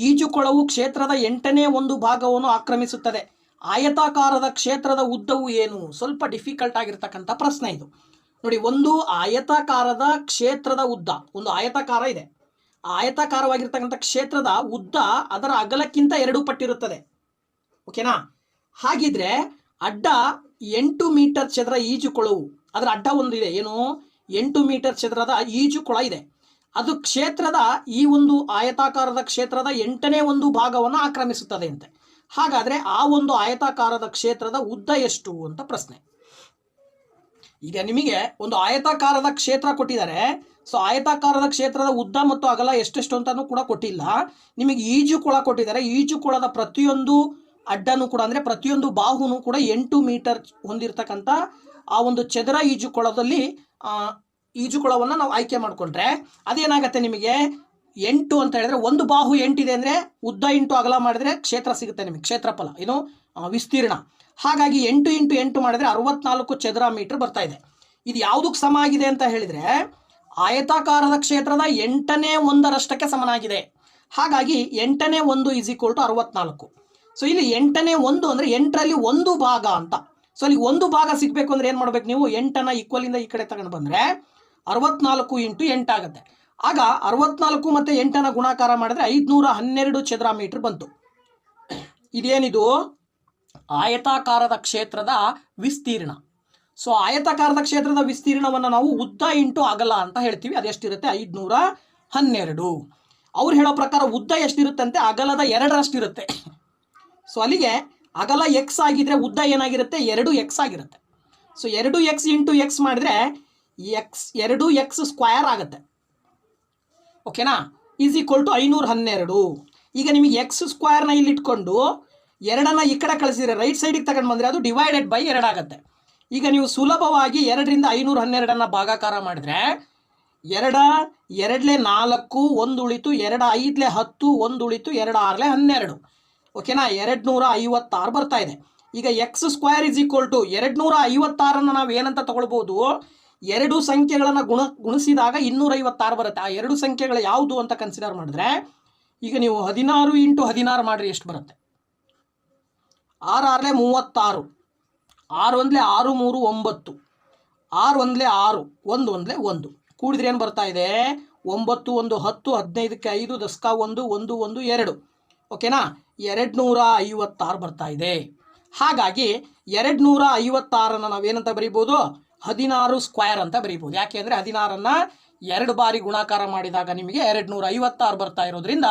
A: ಈಜುಕೊಳವು ಕ್ಷೇತ್ರದ 8ನೇ 1 ಭಾಗವನ್ನು ಆಕ್ರಮಿಸುತ್ತದೆ. ಆಯತಾಕಾರದ ಕ್ಷೇತ್ರದ ಉದ್ದವು ಏನು? ಸ್ವಲ್ಪ ಡಿಫಿಕಲ್ಟ್ ಆಗಿರ್ತಕ್ಕಂಥ ಪ್ರಶ್ನೆ ಇದು ನೋಡಿ. ಒಂದು ಆಯತಾಕಾರದ ಕ್ಷೇತ್ರದ ಉದ್ದ, ಒಂದು ಆಯತಾಕಾರ ಇದೆ. ಆಯತಾಕಾರವಾಗಿರ್ತಕ್ಕಂಥ ಕ್ಷೇತ್ರದ ಉದ್ದ ಅದರ ಅಗಲಕ್ಕಿಂತ 2 ಪಟ್ಟಿರುತ್ತದೆ. ಓಕೆನಾ? ಹಾಗಿದ್ರೆ ಅಡ್ಡ 8 ಮೀಟರ್ ಚದರ ಈಜುಕೊಳವು, ಅದರ ಅಡ್ಡ ಒಂದು ಇದೆ. ಏನು? 8 ಮೀಟರ್ ಚದರದ ಈಜುಕೊಳ ಇದೆ. ಅದು ಕ್ಷೇತ್ರದ ಈ ಒಂದು ಆಯತಾಕಾರದ ಕ್ಷೇತ್ರದ 8ನೇ 1 ಭಾಗವನ್ನು ಆಕ್ರಮಿಸುತ್ತದೆ ಅಂತೆ. ಹಾಗಾದರೆ ಆ ಒಂದು ಆಯತಾಕಾರದ ಕ್ಷೇತ್ರದ ಉದ್ದ ಎಷ್ಟು ಅಂತ ಪ್ರಶ್ನೆ. ಈಗ ನಿಮಗೆ ಒಂದು ಆಯತಾಕಾರದ ಕ್ಷೇತ್ರ ಕೊಟ್ಟಿದ್ದಾರೆ. ಸೊ ಆಯತಾಕಾರದ ಕ್ಷೇತ್ರದ ಉದ್ದ ಮತ್ತು ಅಗಲ ಎಷ್ಟೆಷ್ಟು ಅಂತಲೂ ಕೂಡ ಕೊಟ್ಟಿಲ್ಲ. ನಿಮಗೆ ಈಜುಕೊಳ ಕೊಟ್ಟಿದ್ದಾರೆ. ಈಜುಕೊಳದ ಪ್ರತಿಯೊಂದು ಅಡ್ಡನೂ ಕೂಡ, ಅಂದರೆ ಪ್ರತಿಯೊಂದು ಬಾಹುನೂ ಕೂಡ 8 ಮೀಟರ್ ಹೊಂದಿರತಕ್ಕಂಥ ಆ ಒಂದು ಚದರ ಈಜುಕೊಳವನ್ನು ನಾವು ಆಯ್ಕೆ ಮಾಡಿಕೊಂಡ್ರೆ ಅದೇನಾಗುತ್ತೆ, ನಿಮಗೆ 8 ಅಂತ ಹೇಳಿದ್ರೆ ಒಂದು ಬಾಹು 8 ಇದೆ ಅಂದರೆ ಉದ್ದ ಇಂಟು ಅಗಲ ಮಾಡಿದ್ರೆ ಕ್ಷೇತ್ರ ಸಿಗುತ್ತೆ ನಿಮಗೆ, ಕ್ಷೇತ್ರಫಲ ಏನು ವಿಸ್ತೀರ್ಣ. ಹಾಗಾಗಿ 8 × 8 ಮಾಡಿದ್ರೆ 64 ಚದರ ಮೀಟರ್ ಬರ್ತಾ ಇದೆ. ಇದು ಯಾವುದಕ್ಕೆ ಸಮ ಆಗಿದೆ ಅಂತ ಹೇಳಿದರೆ ಆಯತಾಕಾರದ ಕ್ಷೇತ್ರದ 8ನೇ 1ರಷ್ಟಕ್ಕೆ ಸಮನಾಗಿದೆ. ಹಾಗಾಗಿ 8ನೇ 1 = 64. ಸೊ ಇಲ್ಲಿ 8ನೇ 1 ಅಂದರೆ 8ರಲ್ಲಿ 1 ಭಾಗ ಅಂತ. ಸೊ ಅಲ್ಲಿ 1 ಭಾಗ ಸಿಗಬೇಕು ಅಂದರೆ ಏನು ಮಾಡಬೇಕು ನೀವು? 8ನ್ನು ಈಕ್ವಲಿಂದ ಈ ಕಡೆ ತಗೊಂಡು ಬಂದರೆ 64 × 8 ಆಗುತ್ತೆ. ಆಗ 64 ಮತ್ತು 8ನ್ನು ಗುಣಾಕಾರ ಮಾಡಿದ್ರೆ 512 ಚದರ ಮೀಟರ್ ಬಂತು. ಇದೇನಿದು? ಆಯತಾಕಾರದ ಕ್ಷೇತ್ರದ ವಿಸ್ತೀರ್ಣ. ಸೊ ಆಯತಾಕಾರದ ಕ್ಷೇತ್ರದ ವಿಸ್ತೀರ್ಣವನ್ನು ನಾವು ಉದ್ದ ಇಂಟು ಅಗಲ ಅಂತ ಹೇಳ್ತೀವಿ. ಅದೆಷ್ಟಿರುತ್ತೆ? 512. ಅವ್ರು ಹೇಳೋ ಪ್ರಕಾರ ಉದ್ದ ಎಷ್ಟಿರುತ್ತಂತೆ? ಅಗಲದ 2ರಷ್ಟಿರುತ್ತೆ. ಸೊ ಅಲ್ಲಿಗೆ ಅಗಲ x ಆಗಿದ್ರೆ ಉದ್ದ ಏನಾಗಿರುತ್ತೆ? 2x ಆಗಿರುತ್ತೆ. ಸೊ 2x × x ಮಾಡಿದ್ರೆ 2x ಸ್ಕ್ವೇರ್ ಆಗುತ್ತೆ. ಓಕೆನಾ? = 512. ಈಗ ನಿಮಗೆ ಎಕ್ಸ್ ಸ್ಕ್ವೇರ್ನ ಇಲ್ಲಿ ಇಟ್ಕೊಂಡು 2ನ್ನು ಈ ಕಡೆ ಕಳಿಸಿದ್ರೆ ರೈಟ್ ಸೈಡಿಗೆ ತಗೊಂಡು ಬಂದರೆ ಅದು ಡಿವೈಡೆಡ್/2 ಆಗುತ್ತೆ. ಈಗ ನೀವು ಸುಲಭವಾಗಿ 2ರಿಂದ 512ನ್ನು ಭಾಗಾಕಾರ ಮಾಡಿದ್ರೆ 2 2 4, 1 ಉಳಿತು, 2 5 10, 1 ಉಳಿತು, 2 6 12. ಓಕೆನಾ? 256 ಬರ್ತಾ ಇದೆ. ಈಗ x² = 256 ನಾವು ಏನಂತ ತಗೊಳ್ಬೋದು? 2 ಸಂಖ್ಯೆಗಳನ್ನು ಗುಣಿಸಿದಾಗ 256 ಬರುತ್ತೆ. ಆ 2 ಸಂಖ್ಯೆಗಳು ಯಾವುದು ಅಂತ ಕನ್ಸಿಡರ್ ಮಾಡಿದ್ರೆ ಈಗ ನೀವು 16 × 16 ಮಾಡಿರಿ ಎಷ್ಟು ಬರುತ್ತೆ? 6 6 36, 6 1 6 3 9, 6 1 6, 1 1 1 ಕೂಡಿದ್ರೆ ಏನು ಬರ್ತಾ ಇದೆ? 9 1 10, 15ಕ್ಕೆ 5, 10ಕ್ಕೆ 1, 1 1 2. ಓಕೆನಾ? 256 ಬರ್ತಾ ಇದೆ. ಹಾಗಾಗಿ 256ನ್ನು ನಾವೇನಂತ ಬರೀಬೋದು? 16 ಸ್ಕ್ವೇರ್ ಅಂತ ಬರೀಬೋದು. ಯಾಕೆ ಅಂದರೆ 16ನ್ನು 2 ಬಾರಿ ಗುಣಾಕಾರ ಮಾಡಿದಾಗ ನಿಮಗೆ 256 ಬರ್ತಾ ಇರೋದ್ರಿಂದ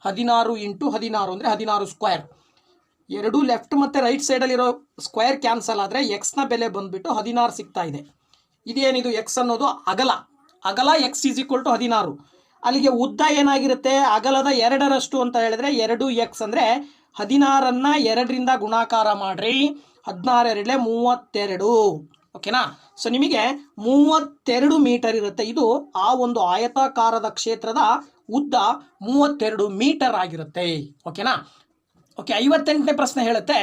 A: 16 × 16 ಅಂದರೆ 16 ಸ್ಕ್ವೇರ್. 2 ಲೆಫ್ಟ್ ಮತ್ತು ರೈಟ್ ಸೈಡಲ್ಲಿರೋ ಸ್ಕ್ವೇರ್ ಕ್ಯಾನ್ಸಲ್ ಆದರೆ ಎಕ್ಸ್ನ ಬೆಲೆ ಬಂದುಬಿಟ್ಟು 16 ಸಿಗ್ತಾ ಇದೆ. ಇದೇನಿದು? ಎಕ್ಸ್ ಅನ್ನೋದು ಅಗಲ. x = 16. ಅಲ್ಲಿಗೆ ಉದ್ದ ಏನಾಗಿರುತ್ತೆ? ಅಗಲದ 2ರಷ್ಟು ಅಂತ ಹೇಳಿದ್ರೆ 2x ಅಂದರೆ 16ನ್ನು 2ರಿಂದ ಗುಣಾಕಾರ ಮಾಡಿರಿ, 16 2 32. ಓಕೆನಾ? ಸೊ ನಿಮಗೆ 32 ಮೀಟರ್ ಇರುತ್ತೆ. ಇದು ಆ ಒಂದು ಆಯತಾಕಾರದ ಕ್ಷೇತ್ರದ ಉದ್ದ 32 ಮೀಟರ್ ಆಗಿರುತ್ತೆ. ಓಕೆನಾ? ಓಕೆ. 58ನೇ ಪ್ರಶ್ನೆ ಹೇಳುತ್ತೆ,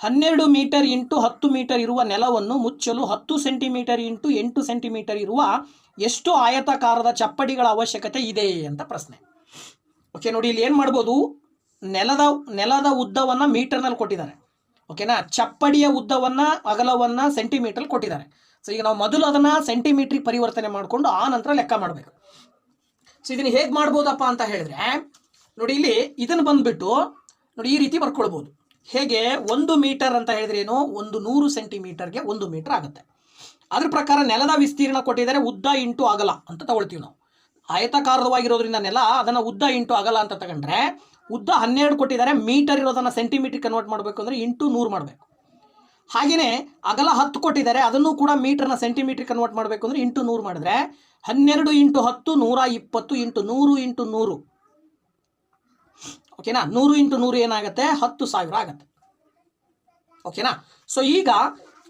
A: 12 ಮೀಟರ್ × 10 ಮೀಟರ್ ಇರುವ ನೆಲವನ್ನು ಮುಚ್ಚಲು 10 ಸೆಂಟಿಮೀಟರ್ × 8 ಸೆಂಟಿಮೀಟರ್ ಇರುವ ಎಷ್ಟು ಆಯತಾಕಾರದ ಚಪ್ಪಡಿಗಳ ಅವಶ್ಯಕತೆ ಇದೆ ಅಂತ ಪ್ರಶ್ನೆ. ಓಕೆ ನೋಡಿ, ಇಲ್ಲಿ ಏನು ಮಾಡ್ಬೋದು? ನೆಲದ ಉದ್ದವನ್ನು ಮೀಟರ್ನಲ್ಲಿ ಕೊಟ್ಟಿದ್ದಾರೆ. ಓಕೆನಾ? ಚಪ್ಪಡಿಯ ಉದ್ದವನ್ನು ಅಗಲವನ್ನು ಸೆಂಟಿಮೀಟರ್ ಕೊಟ್ಟಿದ್ದಾರೆ. ಸೊ ಈಗ ನಾವು ಮೊದಲು ಅದನ್ನು ಸೆಂಟಿಮೀಟ್ರಿಗೆ ಪರಿವರ್ತನೆ ಮಾಡಿಕೊಂಡು ಆ ನಂತರ ಲೆಕ್ಕ ಮಾಡಬೇಕು. ಸೊ ಇದನ್ನು ಹೇಗೆ ಮಾಡ್ಬೋದಪ್ಪ ಅಂತ ಹೇಳಿದ್ರೆ ನೋಡಿ, ಇಲ್ಲಿ ಇದನ್ನು ಬಂದುಬಿಟ್ಟು ನೋಡಿ ಈ ರೀತಿ ಬರ್ಕೊಳ್ಬೋದು. ಹೇಗೆ? 1 ಮೀಟರ್ ಅಂತ ಹೇಳಿದ್ರೆ ಏನು? 100 ಸೆಂಟಿಮೀಟರ್ಗೆ 1 ಮೀಟರ್ ಆಗುತ್ತೆ. ಅದ್ರ ಪ್ರಕಾರ ನೆಲದ ವಿಸ್ತೀರ್ಣ ಕೊಟ್ಟಿದ್ದಾರೆ ಉದ್ದ ಇಂಟು ಅಗಲ ಅಂತ ತಗೊಳ್ತೀವಿ ನಾವು. ಆಯತಾಕಾರವಾಗಿರೋದ್ರಿಂದ ನೆಲ ಅದನ್ನು ಉದ್ದ ಇಂಟು ಅಗಲ ಅಂತ ತಗೊಂಡ್ರೆ ಉದ್ದ 12 ಕೊಟ್ಟಿದ್ದಾರೆ, ಮೀಟರ್ ಇರೋದನ್ನು ಸೆಂಟಿಮೀಟರ್ ಕನ್ವರ್ಟ್ ಮಾಡಬೇಕು ಅಂದರೆ ಇಂಟು 100 ಮಾಡಬೇಕು. ಹಾಗೆಯೇ ಅಗಲ 10 ಕೊಟ್ಟಿದ್ದಾರೆ, ಅದನ್ನು ಕೂಡ ಮೀಟರ್ನ ಸೆಂಟಿಮೀಟರ್ ಕನ್ವರ್ಟ್ ಮಾಡಬೇಕು ಅಂದರೆ ಇಂಟು 100 ಮಾಡಿದ್ರೆ 12 ಇಂಟು 10 120 ಇಂಟು 100 ಇಂಟು 100. ಓಕೆನಾ, 100 ಇಂಟು 100 ಏನಾಗುತ್ತೆ 10,000 ಆಗುತ್ತೆ. ಓಕೆನಾ. ಸೊ ಈಗ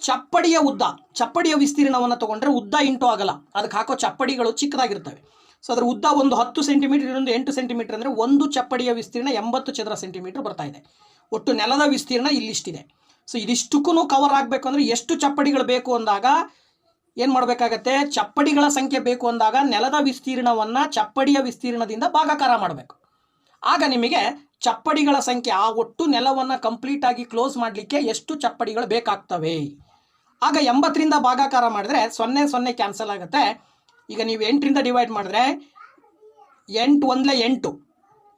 A: ಚಪ್ಪಡಿಯ ವಿಸ್ತೀರ್ಣವನ್ನು ತಗೊಂಡ್ರೆ ಉದ್ದ ಇಂಟು ಅಗಲ, ಅದಕ್ಕೆ ಹಾಕೋ ಚಪ್ಪಡಿಗಳು ಚಿಕ್ಕದಾಗಿರ್ತವೆ. ಸೊ ಅದರ ಉದ್ದ ಒಂದು 10 ಸೆಂಟಿಮೀಟರ್, ಇನ್ನೊಂದು 8 ಸೆಂಟಿಮೀಟರ್ ಅಂದರೆ ಒಂದು ಚಪ್ಪಡಿಯ ವಿಸ್ತೀರ್ಣ 80 ಚದರ ಸೆಂಟಿಮೀಟರ್ ಬರ್ತಾ ಇದೆ. ಒಟ್ಟು ನೆಲದ ವಿಸ್ತೀರ್ಣ ಇಲ್ಲಿಷ್ಟಿದೆ. ಸೊ ಇದಿಷ್ಟಕ್ಕೂ ಕವರ್ ಆಗಬೇಕು ಅಂದರೆ ಎಷ್ಟು ಚಪ್ಪಡಿಗಳು ಬೇಕು ಅಂದಾಗ ಏನು ಮಾಡಬೇಕಾಗತ್ತೆ, ಚಪ್ಪಡಿಗಳ ಸಂಖ್ಯೆ ಬೇಕು ಅಂದಾಗ ನೆಲದ ವಿಸ್ತೀರ್ಣವನ್ನು ಚಪ್ಪಡಿಯ ವಿಸ್ತೀರ್ಣದಿಂದ ಭಾಗಾಕಾರ ಮಾಡಬೇಕು. ಆಗ ನಿಮಗೆ ಚಪ್ಪಡಿಗಳ ಸಂಖ್ಯೆ, ಆ ಒಟ್ಟು ನೆಲವನ್ನು ಕಂಪ್ಲೀಟಾಗಿ ಕ್ಲೋಸ್ ಮಾಡಲಿಕ್ಕೆ ಎಷ್ಟು ಚಪ್ಪಡಿಗಳು ಬೇಕಾಗ್ತವೆ. ಆಗ 80ರಿಂದ ಭಾಗಾಕಾರ ಮಾಡಿದ್ರೆ 0 0 ಕ್ಯಾನ್ಸಲ್ ಆಗುತ್ತೆ. ಈಗ ನೀವು 8ರಿಂದ ಡಿವೈಡ್ ಮಾಡಿದ್ರೆ 8 1 8,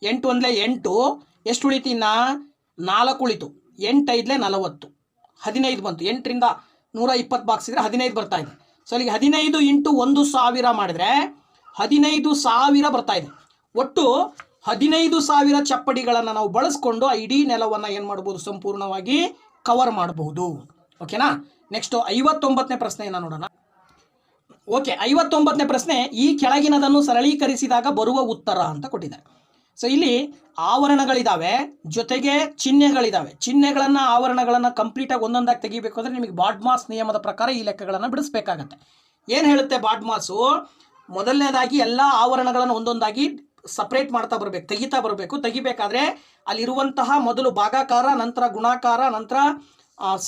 A: 8 1 8, ಎಷ್ಟು ಉಳಿತು, ಇನ್ನು 4 ಉಳಿತು. 8 5 40, 15 ಬಂತು. 8ರಿಂದ 120 ಬಾಗಿಸಿದ್ರೆ 15 ಬರ್ತಾ ಇದೆ. ಸೊ ಅಲ್ಲಿಗೆ 15 ಇಂಟು 1000 ಮಾಡಿದ್ರೆ 15,000 ಬರ್ತಾ ಇದೆ. ಒಟ್ಟು 15,000 ಚಪ್ಪಡಿಗಳನ್ನು ನಾವು ಬಳಸ್ಕೊಂಡು ಇಡೀ ನೆಲವನ್ನು ಏನು ಮಾಡ್ಬೋದು, ಸಂಪೂರ್ಣವಾಗಿ ಕವರ್ ಮಾಡಬಹುದು. ಓಕೆನಾ. ನೆಕ್ಸ್ಟು 59ನೇ ಪ್ರಶ್ನೆಯನ್ನು ನೋಡೋಣ. ಓಕೆ, 59ನೇ ಪ್ರಶ್ನೆ, ಈ ಕೆಳಗಿನದನ್ನು ಸರಳೀಕರಿಸಿದಾಗ ಬರುವ ಉತ್ತರ ಅಂತ ಕೊಟ್ಟಿದ್ದಾರೆ. ಸೊ ಇಲ್ಲಿ ಆವರಣಗಳಿದ್ದಾವೆ, ಜೊತೆಗೆ ಚಿಹ್ನೆಗಳಿದ್ದಾವೆ. ಚಿಹ್ನೆಗಳನ್ನು ಆವರಣಗಳನ್ನು ಕಂಪ್ಲೀಟಾಗಿ ಒಂದೊಂದಾಗಿ ತೆಗಿಬೇಕು ಅಂದರೆ ನಿಮಗೆ ಬಾಡ್ಮಾಸ್ ನಿಯಮದ ಪ್ರಕಾರ ಈ ಲೆಕ್ಕಗಳನ್ನು ಬಿಡಿಸ್ಬೇಕಾಗತ್ತೆ. ಏನು ಹೇಳುತ್ತೆ ಬಾಡ್ಮಾಸು, ಮೊದಲನೇದಾಗಿ ಎಲ್ಲ ಆವರಣಗಳನ್ನು ಒಂದೊಂದಾಗಿ ಸಪ್ರೇಟ್ ಮಾಡ್ತಾ ಬರಬೇಕು, ತೆಗಿತಾ ಬರಬೇಕು. ತೆಗಿಬೇಕಾದ್ರೆ ಅಲ್ಲಿರುವಂತಹ ಮೊದಲು ಭಾಗಾಕಾರ, ನಂತರ ಗುಣಾಕಾರ, ನಂತರ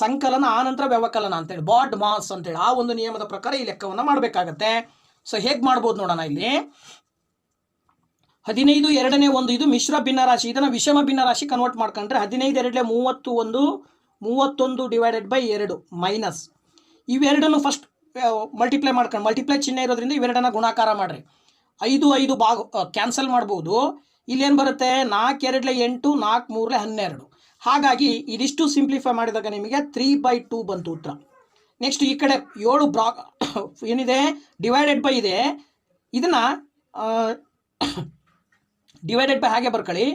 A: ಸಂಕಲನ, ಆ ನಂತರ ವ್ಯವಕಲನ ಅಂತೇಳಿ ಬಾಡ್ ಮಾಸ್ ಅಂತೇಳಿ ಆ ಒಂದು ನಿಯಮದ ಪ್ರಕಾರ ಈ ಲೆಕ್ಕವನ್ನು ಮಾಡಬೇಕಾಗತ್ತೆ. ಸೊ ಹೇಗೆ ಮಾಡ್ಬೋದು ನೋಡೋಣ. ಇಲ್ಲಿ 15 2ನೇ 1 ಇದು ಮಿಶ್ರ ಭಿನ್ನರಾಶಿ, ಇದನ್ನು ವಿಷಮ ಭಿನ್ನರಾಶಿ ಕನ್ವರ್ಟ್ ಮಾಡ್ಕೊಂಡ್ರೆ 15 2 31, 31 ಡಿವೈಡೆಡ್ ಬೈ 2 ಮೈನಸ್ ಇವೆರಡನ್ನು ಫಸ್ಟ್ ಮಲ್ಟಿಪ್ಲೈ ಮಾಡ್ಕೊಂಡು, ಮಲ್ಟಿಪ್ಲೈ ಚಿಹ್ನೆ ಇರೋದ್ರಿಂದ ಇವೆರಡನ್ನ ಗುಣಾಕಾರ ಮಾಡಿರಿ. 5 5 ಕ್ಯಾನ್ಸಲ್ ಮಾಡ್ಬೋದು. ಇಲ್ಲೇನು ಬರುತ್ತೆ, 4 2 8, 4 3 12. ಹಾಗಾಗಿ ಇದಿಷ್ಟು ಸಿಂಪ್ಲಿಫೈ ಮಾಡಿದಾಗ ನಿಮಗೆ 3/2 ಬಂತು ಉತ್ತರ. ನೆಕ್ಸ್ಟ್ ಈ ಕಡೆ 7 ಏನಿದೆ ಡಿವೈಡೆಡ್ ಬೈ ಇದೆ, ಇದನ್ನು ಡಿವೈಡೆಡ್ ಬೈ ಹಾಗೆ ಬರ್ಕೊಳ್ಳಿ.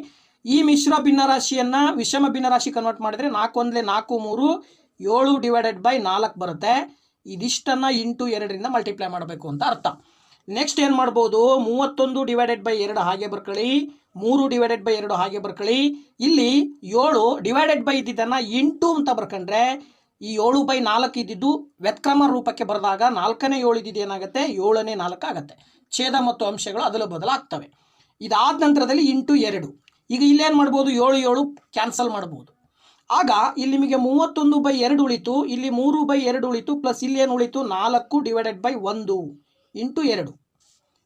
A: ಈ ಮಿಶ್ರ ಭಿನ್ನರಾಶಿಯನ್ನು ವಿಷಮ ಭಿನ್ನರಾಶಿ ಕನ್ವರ್ಟ್ ಮಾಡಿದರೆ 4 1 4 3, 7 ಡಿವೈಡೆಡ್ ಬೈ 4 ಬರುತ್ತೆ. ಇದಿಷ್ಟನ್ನು ಇಂಟು 2ರಿಂದ ಮಲ್ಟಿಪ್ಲೈ ಮಾಡಬೇಕು ಅಂತ ಅರ್ಥ. ನೆಕ್ಸ್ಟ್ ಏನು ಮಾಡ್ಬೋದು, 31 ಡಿವೈಡೆಡ್ ಬೈ 2 ಹಾಗೆ ಬರ್ಕೊಳ್ಳಿ, 3 ಡಿವೈಡೆಡ್ ಬೈ 2 ಹಾಗೆ ಬರ್ಕೊಳ್ಳಿ. ಇಲ್ಲಿ 7 ಡಿವೈಡೆಡ್ ಬೈ ಇದ್ದಿದ್ದನ್ನು ಇಂಟು ಅಂತ ಬರ್ಕೊಂಡ್ರೆ ಈ 7/4 ಇದ್ದಿದ್ದು ವ್ಯತ್ಕ್ರಮ ರೂಪಕ್ಕೆ ಬರೆದಾಗ 4ನೇ 7 ಇದ್ದಿದ್ದು ಏನಾಗುತ್ತೆ, 7ನೇ 4 ಆಗುತ್ತೆ. ಛೇದ ಮತ್ತು ಅಂಶಗಳು ಅದಲು ಬದಲಾಗ್ತವೆ. ಇದಾದ ನಂತರದಲ್ಲಿ ಇಂಟು 2. ಈಗ ಇಲ್ಲೇನು ಮಾಡ್ಬೋದು, 7 7 ಕ್ಯಾನ್ಸಲ್ ಮಾಡ್ಬೋದು. ಆಗ ಇಲ್ಲಿ ನಿಮಗೆ 31/2 ಉಳಿತು, ಇಲ್ಲಿ 3/2 ಉಳಿತು, ಪ್ಲಸ್ ಇಲ್ಲೇನು ಉಳಿತು 4 ಡಿವೈಡೆಡ್ ಬೈ 1 ಇಂಟು 2.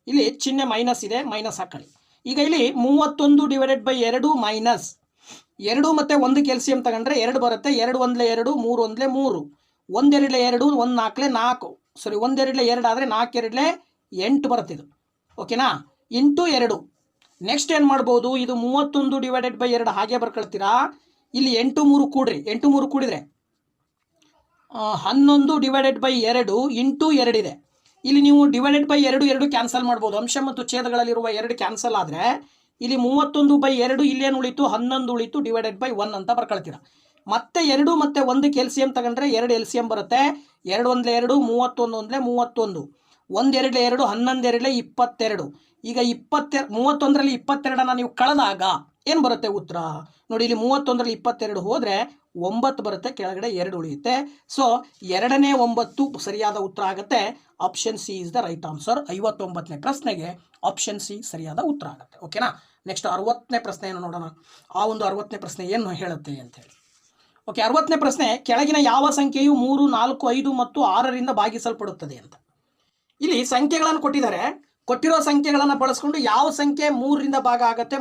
A: ಇಲ್ಲಿ ಚಿಹ್ನೆ ಮೈನಸ್ ಇದೆ, ಮೈನಸ್ ಹಾಕೊಳ್ಳಿ. ಈಗ ಇಲ್ಲಿ 31 ಡಿವೈಡೆಡ್ ಬೈ 2 ಮೈನಸ್ 2 ಮತ್ತು 1 ಕೆಲ್ಸಿಯಂ ತಗೊಂಡ್ರೆ 2 ಬರುತ್ತೆ. 2 1 2, 3 1 3, 1 2 2, 1 4 4, ಸಾರಿ 1 2 2 ಆದರೆ 4 2 8 ಬರುತ್ತೆ ಇದು. ಓಕೆನಾ, ಇಂಟು 2. ನೆಕ್ಸ್ಟ್ ಏನು ಮಾಡ್ಬೋದು, ಇದು 31 ಡಿವೈಡೆಡ್ ಬೈ 2 ಹಾಗೆ ಬರ್ಕೊಳ್ತೀರಾ. ಇಲ್ಲಿ 8 3 ಕೂಡ್ರಿ, 8 3 ಕೂಡಿದ್ರೆ 11 ಡಿವೈಡೆಡ್ ಬೈ 2 ಇಂಟು 2 ಇದೆ. ಇಲ್ಲಿ ನೀವು ಡಿವೈಡೆಡ್ ಬೈ 2 ಕ್ಯಾನ್ಸಲ್ ಮಾಡ್ಬೋದು. ಅಂಶ ಮತ್ತು ಛೇದಗಳಲ್ಲಿರುವ 2 ಕ್ಯಾನ್ಸಲ್ ಆದರೆ ಇಲ್ಲಿ 31/2 ಇಲ್ಲೇನು ಉಳಿತು, 11 ಉಳಿತು, ಡಿವೈಡೆಡ್ ಬೈ 1 ಅಂತ ಬರ್ಕೊಳ್ತೀರಾ. ಮತ್ತೆ 2 ಮತ್ತು 1 ಕೆಲ್ಸಿಯಂ ತಗೊಂಡ್ರೆ 2 ಎಲ್ಸಿಯಂ ಬರುತ್ತೆ. 2 1 2, 31 1 31, 1 2 2, 11 2 22. ಈಗ 31ರಲ್ಲಿ 22ನ್ನು ನೀವು ಕಳೆದಾಗ ಏನು ಬರುತ್ತೆ ಉತ್ತರ ನೋಡಿ. ಇಲ್ಲಿ 31ರಲ್ಲಿ 22 ಹೋದರೆ 9 ಬರುತ್ತೆ, ಕೆಳಗಡೆ 2 ಉಳಿಯುತ್ತೆ. ಸೊ 2ನೇ 9 ಸರಿಯಾದ ಉತ್ತರ ಆಗುತ್ತೆ. Option C is the right answer. 59ನೇ ಪ್ರಶ್ನೆಗೆ ಆಪ್ಷನ್ ಸಿ ಸರಿಯಾದ ಉತ್ತರ ಆಗುತ್ತೆ. ಓಕೆನಾ. ನೆಕ್ಸ್ಟ್ 60ನೇ ಪ್ರಶ್ನೆಯನ್ನು ನೋಡೋಣ. ಆ ಒಂದು 60ನೇ ಪ್ರಶ್ನೆ ಏನು ಹೇಳುತ್ತೆ ಅಂತ ಹೇಳಿ. ಓಕೆ, 60ನೇ ಪ್ರಶ್ನೆ, ಕೆಳಗಿನ ಯಾವ ಸಂಖ್ಯೆಯು 3 4 5 ಮತ್ತು 6ರಿಂದ ಭಾಗಿಸಲ್ಪಡುತ್ತದೆ ಅಂತ. ಇಲ್ಲಿ ಸಂಖ್ಯೆಗಳನ್ನು ಕೊಟ್ಟಿದ್ದಾರೆ. ಕೊಟ್ಟಿರೋ ಸಂಖ್ಯೆಗಳನ್ನು ಬಳಸ್ಕೊಂಡು ಯಾವ ಸಂಖ್ಯೆ 3ರಿಂದ ಭಾಗ ಆಗುತ್ತೆ,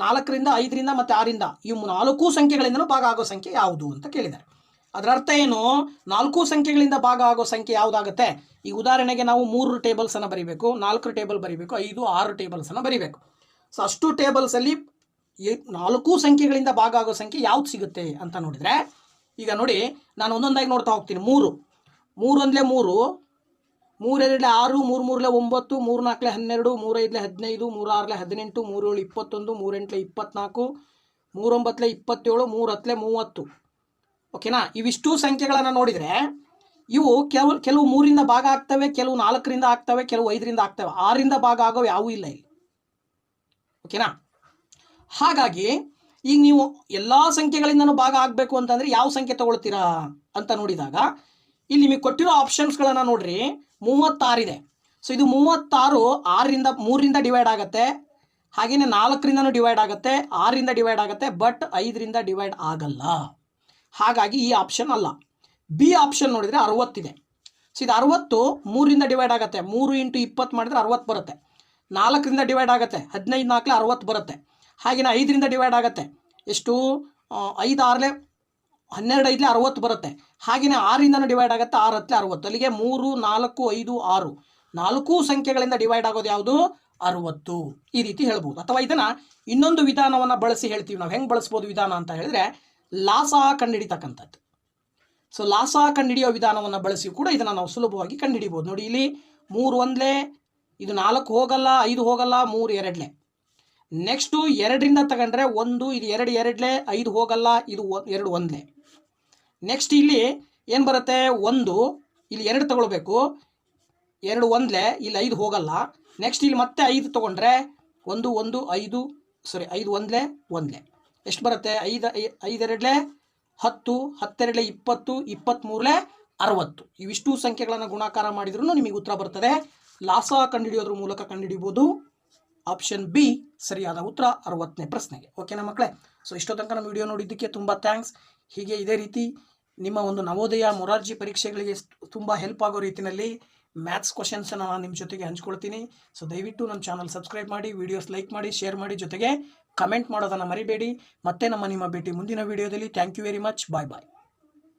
A: 4ರಿಂದ 5ರಿಂದ ಮತ್ತು 6ರಿಂದ ಈ 4 ಸಂಖ್ಯೆಗಳಿಂದಲೂ ಭಾಗ ಆಗೋ ಸಂಖ್ಯೆ ಯಾವುದು ಅಂತ ಕೇಳಿದ್ದಾರೆ. ಅದರ ಅರ್ಥ ಏನು, 4 ಸಂಖ್ಯೆಗಳಿಂದ ಭಾಗ ಆಗೋ ಸಂಖ್ಯೆ ಯಾವುದಾಗುತ್ತೆ. ಈ ಉದಾಹರಣೆಗೆ ನಾವು 3 ಟೇಬಲ್ಸನ್ನು ಬರೀಬೇಕು, 4 ಟೇಬಲ್ ಬರೀಬೇಕು, 5 6 ಟೇಬಲ್ಸನ್ನು ಬರೀಬೇಕು. ಸೊ ಅಷ್ಟು ಟೇಬಲ್ಸಲ್ಲಿ 4 ಸಂಖ್ಯೆಗಳಿಂದ ಭಾಗ ಆಗೋ ಸಂಖ್ಯೆ ಯಾವ್ದು ಸಿಗುತ್ತೆ ಅಂತ ನೋಡಿದರೆ, ಈಗ ನೋಡಿ ನಾನು ಒಂದೊಂದಾಗಿ ನೋಡ್ತಾ ಹೋಗ್ತೀನಿ. 3 3 1 3, 3 2 6, 3 3 9, 3 4 12, 3 5 15, 3 6 18, 3 7 21, 3 8 24, 3 9 27, 3 10 30. ಓಕೆನಾ? ಇವಿಷ್ಟು ಸಂಖ್ಯೆಗಳನ್ನು ನೋಡಿದರೆ ಇವು ಕೆಲವು 3ರಿಂದ ಭಾಗ ಆಗ್ತವೆ, ಕೆಲವು 4ರಿಂದ ಆಗ್ತವೆ, ಕೆಲವು 5ರಿಂದ ಆಗ್ತವೆ. 6ರಿಂದ ಭಾಗ ಆಗೋ ಯಾವೂ ಇಲ್ಲ ಇಲ್ಲಿ. ಓಕೆನಾ? ಹಾಗಾಗಿ ಈಗ ನೀವು ಎಲ್ಲ ಸಂಖ್ಯೆಗಳಿಂದನೂ ಭಾಗ ಆಗಬೇಕು ಅಂತಂದರೆ ಯಾವ ಸಂಖ್ಯೆ ತಗೊಳ್ತೀರಾ ಅಂತ ನೋಡಿದಾಗ ಇಲ್ಲಿ ನಿಮಗೆ ಕೊಟ್ಟಿರೋ ಆಪ್ಷನ್ಸ್ಗಳನ್ನು ನೋಡ್ರಿ. 36 ಇದೆ. ಸೊ ಇದು 36 3ರಿಂದ ಡಿವೈಡ್ ಆಗುತ್ತೆ, ಹಾಗೆಯೇ 4ರಿಂದನೂ ಡಿವೈಡ್ ಆಗುತ್ತೆ, 6ರಿಂದ ಡಿವೈಡ್ ಆಗುತ್ತೆ, ಬಟ್ 5ರಿಂದ ಡಿವೈಡ್ ಆಗಲ್ಲ. ಹಾಗಾಗಿ ಈ ಆಪ್ಷನ್ ಅಲ್ಲ. ಬಿ ಆಪ್ಷನ್ ನೋಡಿದರೆ 60 ಇದೆ. ಸೊ ಇದು 60 3ರಿಂದ ಡಿವೈಡ್ ಆಗುತ್ತೆ, 3 × 20 ಮಾಡಿದರೆ 60 ಬರುತ್ತೆ. 4ರಿಂದ ಡಿವೈಡ್ ಆಗುತ್ತೆ, 15 4 60 ಬರುತ್ತೆ. ಹಾಗೆಯೇ 5ರಿಂದ ಡಿವೈಡ್ ಆಗುತ್ತೆ, ಎಷ್ಟು 5 6 12 5 60 ಬರುತ್ತೆ. ಹಾಗೆಯೇ 6ರಿಂದನೂ ಡಿವೈಡ್ ಆಗುತ್ತೆ, 6 10 60. ಅಲ್ಲಿಗೆ 3 4 5 6 4 ಸಂಖ್ಯೆಗಳಿಂದ ಡಿವೈಡ್ ಆಗೋದು ಯಾವುದು? 60. ಈ ರೀತಿ ಹೇಳ್ಬೋದು. ಅಥವಾ ಇದನ್ನು ಇನ್ನೊಂದು ವಿಧಾನವನ್ನು ಬಳಸಿ ಹೇಳ್ತೀವಿ. ನಾವು ಹೆಂಗೆ ಬಳಸ್ಬೋದು ವಿಧಾನ ಅಂತ ಹೇಳಿದ್ರೆ ಲಾಸಾ ಕಂಡುಹಿಡಿತಕ್ಕಂಥದ್ದು. ಸೊ ಲಾಸಾ ಕಂಡುಹಿಡಿಯೋ ವಿಧಾನವನ್ನು ಬಳಸಿ ಕೂಡ ಇದನ್ನು ನಾವು ಸುಲಭವಾಗಿ ಕಂಡುಹಿಡಿಬೋದು. ನೋಡಿ ಇಲ್ಲಿ 3 1 ಇದು 4 ಹೋಗಲ್ಲ, 5 ಹೋಗಲ್ಲ, 3 2. ನೆಕ್ಸ್ಟು 2ರಿಂದ ತಗೊಂಡ್ರೆ 1, ಇದು 2 2, 5 ಹೋಗಲ್ಲ, ಇದು 2 1. ನೆಕ್ಸ್ಟ್ ಇಲ್ಲಿ ಏನು ಬರುತ್ತೆ? 1 ಇಲ್ಲಿ 2 ತಗೊಳ್ಬೇಕು, 2 1, ಇಲ್ಲಿ 5 ಹೋಗಲ್ಲ. ನೆಕ್ಸ್ಟ್ ಇಲ್ಲಿ ಮತ್ತೆ 5 ತೊಗೊಂಡ್ರೆ 1 1 5 5 1 1. ಎಷ್ಟು ಬರುತ್ತೆ? 5 2 10, 10 2 20, 23 60. ಇವಿಷ್ಟು ಸಂಖ್ಯೆಗಳನ್ನು ಗುಣಾಕಾರ ಮಾಡಿದ್ರೂ ನಿಮಗೆ ಉತ್ತರ ಬರ್ತದೆ. ಲಾಸಾ ಕಂಡುಹಿಡಿಯೋದ್ರ ಮೂಲಕ ಕಂಡುಹಿಡಿಬೋದು. ಆಪ್ಷನ್ ಬಿ ಸರಿಯಾದ ಉತ್ತರ 60ನೇ ಪ್ರಶ್ನೆಗೆ. ಓಕೆನಾ ಮಕ್ಕಳೇ? ಸೊ ಇಷ್ಟೋ ತನಕ ನಮ್ಮ ವಿಡಿಯೋ ನೋಡಿದ್ದಕ್ಕೆ ತುಂಬ ಥ್ಯಾಂಕ್ಸ್. ಹೀಗೆ ಇದೇ ರೀತಿ ನಿಮ್ಮ ಒಂದು ನವೋದಯ ಮೊರಾರ್ಜಿ ಪರೀಕ್ಷೆಗಳಿಗೆ ತುಂಬ ಹೆಲ್ಪ್ ಆಗೋ ರೀತಿಯಲ್ಲಿ ಮ್ಯಾಥ್ಸ್ ಕ್ವಶನ್ಸನ್ನು ನಾನು ನಿಮ್ಮ ಜೊತೆಗೆ ಹಂಚ್ಕೊಳ್ತೀನಿ. ಸೊ ದಯವಿಟ್ಟು ನಮ್ಮ ಚಾನಲ್ ಸಬ್ಸ್ಕ್ರೈಬ್ ಮಾಡಿ, ವಿಡಿಯೋಸ್ ಲೈಕ್ ಮಾಡಿ, ಶೇರ್ ಮಾಡಿ, ಜೊತೆಗೆ ಕಮೆಂಟ್ ಮಾಡೋದನ್ನು ಮರಿಬೇಡಿ. ಮತ್ತೆ ನಿಮ್ಮ ಭೇಟಿ ಮುಂದಿನ ವಿಡಿಯೋದಲ್ಲಿ. Thank you very much. Bye bye.